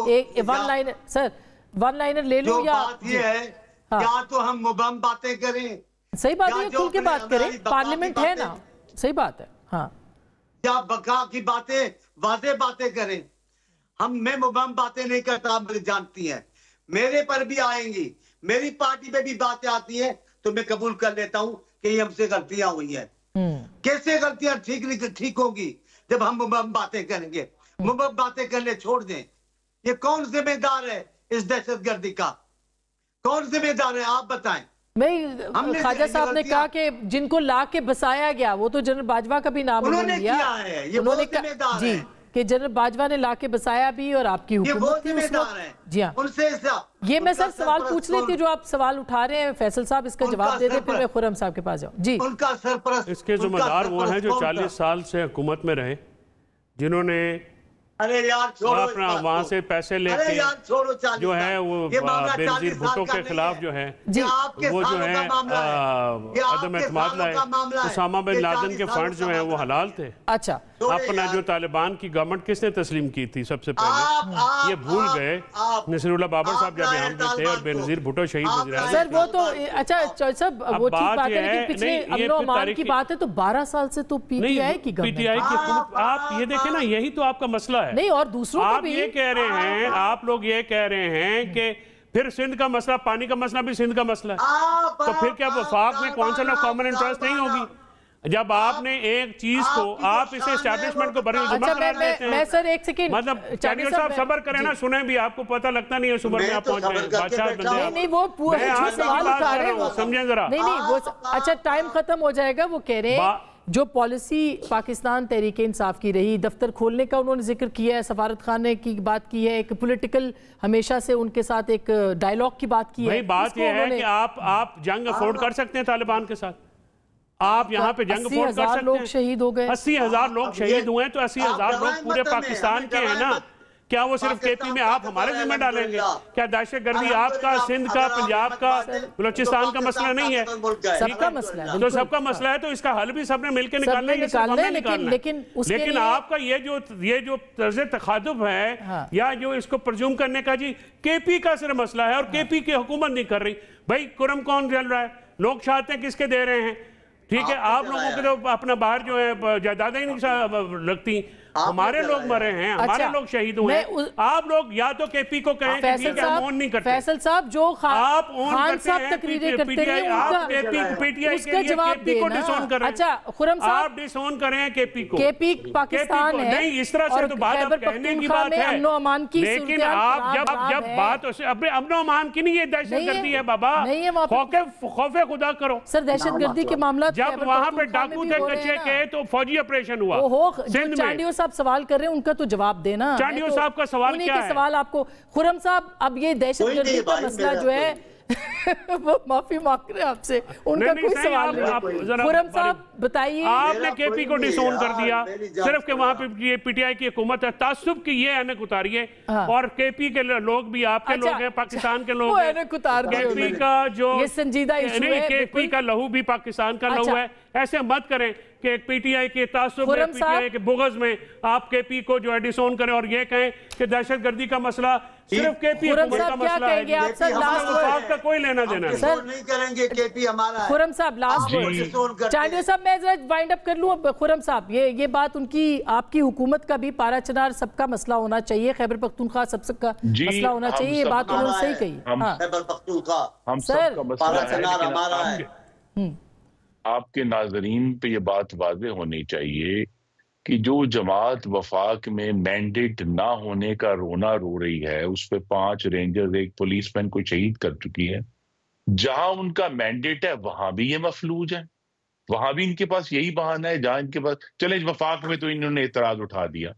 ایک one liner سر، one liner لے لوں یا بات یہ ہے کیا تو ہم مبہم باتیں کریں، صحیح بات ہے، کھل کے بات کریں، پارلیمنٹ ہے نا، صحیح بات ہے، ہاں یا بقا کی باتیں واضح باتیں کریں. میں مبہم باتیں نہیں کرتا، مجھے جانتی ہیں، میرے پر بھی آئیں گی، میری پارٹی پہ بھی باتیں آتی ہیں تو میں قبول کر لیتا ہوں کہ یہ ہم سے غلطیاں ہوئی ہیں. کیسے غلطیاں ٹھیک ہوگی جب ہم مبہم باتیں کریں گے؟ مبہم باتیں کرنے چھوڑ دیں. یہ کون ذمہ دار ہے اس دہشت گردی کا؟ کون ذمہ دار ہے آپ بتائیں. خواجہ صاحب نے کہا کہ جن کو لا کے بسایا گیا وہ تو جنرل باجوہ کا بھی نام انہوں نے کیا ہے، یہ وہ ذمہ دار ہے کہ جنرل باجوہ نے لا کے بسایا بھی اور آپ کی حکومت تھی اس وقت. جی ہاں، یہ میں سر سوال پوچھ لیتی جو آپ سوال اٹھا رہے ہیں، فیصل صاحب اس کا جواب دے دیں پھر میں خرم صاحب کے پاس جاؤں. جی، ان کا سرپرست اس کے ذمہ دار وہ ہیں جو 40 سال سے حکومت میں رہے، جنہوں نے اپنا وہاں سے پیسے لے کے جو ہے وہ بینظیر بھٹو کے خلاف جو ہے وہ جو ہے عدم اعتماد لائے. اسامہ بن لادن کے فنڈ جو ہیں وہ حلال تھے. اچھا، اپنا جو طالبان کی گورنمنٹ کس نے تسلیم کی تھی سب سے پہلے؟ یہ بھول گئے نصیر اللہ بابر صاحب جب یہاں پہ تھے اور بینظیر بھٹو شہید وزیر اعظم. سر وہ تو اچھا صاحب وہ ٹھیک بات ہے، لیکن پچھلے امن و امان کی بات ہے تو 12 سال سے تو پی ٹی آئی کی گورنمنٹ. پی ٹی آئی کی حکومت، آپ یہ دیکھیں نا، یہی تو آپ کا مسئلہ ہے. نہیں، اور دوسروں کو بھی آپ یہ کہہ رہے ہیں، آپ لوگ یہ کہہ رہے ہیں کہ پھر سندھ کا مسئلہ، پانی کا مسئلہ بھی سندھ کا مسئلہ ہے، تو پھر کیا وفاق میں کونسل آف کامن انٹرسٹ نہیں ہوگی؟ جب آپ نے ایک چیز کو، آپ اسے اسٹیبلشمنٹ کو بر الزمہ قرار دیتے ہیں. میں سر ایک سیکنڈ، مطلب چانیو صاحب صبر کریں نا، سنیں بھی، آپ کو پتہ لگتا نہیں ہے صبر میں آپ پہنچ رہے ہیں. بادشاہ بندے نہیں وہ پورا سوال اٹھا رہے ہیں، سمجھیں ذرا. نہیں وہ اچھا ٹائم ختم ہو جائے گا. وہ کہہ رہے ہیں جو پالیسی پاکستان تحریک انصاف کی رہی، دفتر کھولنے کا انہوں نے ذکر کیا ہے، سفارت خانے کی بات کی ہے، ایک پولیٹیکل ہمیشہ سے ان کے ساتھ ایک ڈائیلاگ کی بات کی ہے. بات یہ ہے کہ آپ جنگ افورڈ کر سکتے ہیں طالبان کے ساتھ؟ آپ یہاں پہ جنگ افورڈ کر سکتے ہیں؟ 80,000 لوگ شہید ہو گئے. 80,000 لوگ شہید ہوئے ہیں تو 80,000 لوگ پورے پاکستان کے ہیں نا. کیا وہ صرف کے پی میں آپ ہمارے ذمہ ڈالیں گے؟ کیا دہشت گردی آپ کا، سندھ کا، پنجاب کا، بلوچستان کا مسئلہ نہیں ہے؟ سب کا مسئلہ ہے. تو سب کا مسئلہ ہے تو اس کا حل بھی سب نے مل کے نکالنا ہے، لیکن آپ کا یہ جو طرز تخاطب ہے یا جو اس کو پرزیوم کرنے کا، جی کے پی کا صرف مسئلہ ہے اور کے پی کی حکومت نہیں کر رہی. بھائی کرم کون چل رہا ہے؟ لوگ چاہتے ہیں کس کے دے رہے ہیں؟ ٹھیک ہے، آپ لوگوں کے تو اپنا باہر جو ہے جائیدادیں ہی نہیں لگتی. ہمارے لوگ مرے ہیں، ہمارے لوگ شہید ہوئے ہیں. آپ لوگ یا تو کے پی کو کہیں کہ ٹھیک ہے ہم اون نہیں کرتے. فیصل صاحب جو آپ اون خان کرتے صاحب ہیں، تقریریں کرتے ہیں آپ پی ٹی آئی کے لیے کے پی کو ڈس اون کر رہے ہیں. اچھا خرم صاحب، آپ ڈس اون کر رہے ہیں کے پی کو. کے پی پاکستان ہے، نہیں اس طرح سے تو بات آپ کہنے کی بات ہے، لیکن آپ جب بات امن و امان کی نہیں، یہ دہشت گردی ہے بابا. خوف خدا کرو. سر دہشت گردی کے معاملات جب وہاں پہ ڈاکو تھے کچے کے تو فوجی آپریشن ہوا. چانڈیو صاحب سوال کر رہے ہیں، ان کا تو جواب دینا. چانڈیو صاحب کا سوال کیا ہے؟ سوال آپ کو خرم صاحب، اب یہ دہشت گردی کا مسئلہ جو ہے وہ معافی مانگ رہے ہیں آپ سے، ان کا کوئی سوال نہیں. خرم صاحب بتائیے. آپ نے کے پی کو ڈس اون کر دیا صرف کہ وہاں پہ پی ٹی آئی کی حکومت ہے. تعصب کی یہ اینک اتاریے، اور کے پی کے لوگ بھی آپ کے لوگ ہیں، پاکستان کے لوگ ہیں. کے پی کا جو کے پی کا لہو بھی پاکستان کا لہو ہے. ایسے مت کریں کہ پی ٹی آئی کے تعصب میں، پی ٹی آئی کے بغض میں آپ کے پی کو جو ہے ڈس اون کریں اور یہ کہیں کہ دہشت گردی کا مسئلہ صرف کے پی حکومت کا مسئلہ ہے. آپ کا کوئی لینا دینا نہیں. خرم صاحب لاسٹ ورڈ. چانڈیو صاحب میں ذرا وائنڈ اپ کر لوں. خرم صاحب یہ بات ان کی، آپ کی حکومت کا بھی پارا چنار سب کا مسئلہ ہونا چاہیے، خیبر پختونخوا سب کا مسئلہ ہونا چاہیے، یہ بات انہوں نے صحیح کہی. خیبر پختونخوا ہم سب کا مسئلہ ہے، لیکن آپ کے ناظرین پہ یہ بات واضح ہونی چاہیے کہ جو جماعت وفاق میں مینڈیٹ نہ ہونے کا رونا رو رہی ہے، اس پہ 5 رینجرز، ایک پولیس مین کو شہید کر چکی ہے. جہاں ان کا مینڈیٹ ہے وہاں بھی یہ مفلوج ہے، وہاں بھی ان کے پاس یہی بہانہ ہے. جہاں ان کے پاس چلیں وفاق میں تو انہوں نے اعتراض اٹھا دیا،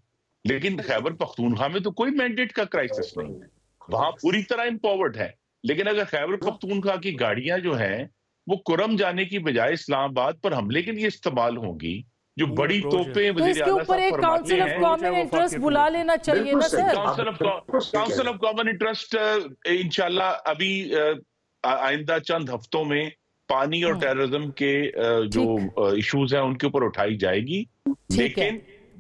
لیکن خیبر پختونخوا میں تو کوئی مینڈیٹ کا کرائسس نہیں ہے، وہاں پوری طرح امپاورڈ ہے. لیکن اگر خیبر پختونخوا کی گاڑیاں جو ہیں وہ کرم جانے کی بجائے اسلام آباد پر حملے کے لیے استعمال ہوں گی، جو بڑی توپیں تو اس کے اوپر ایک کاؤنسل آف کامن انٹرسٹ بلا لینا چاہیے نا سر. کاؤنسل آف کامن انٹرسٹ انشاءاللہ ابھی آئندہ چند ہفتوں میں پانی اور ٹیررزم کے جو ایشوز ہیں ان کے اوپر اٹھائی جائے گی. لیکن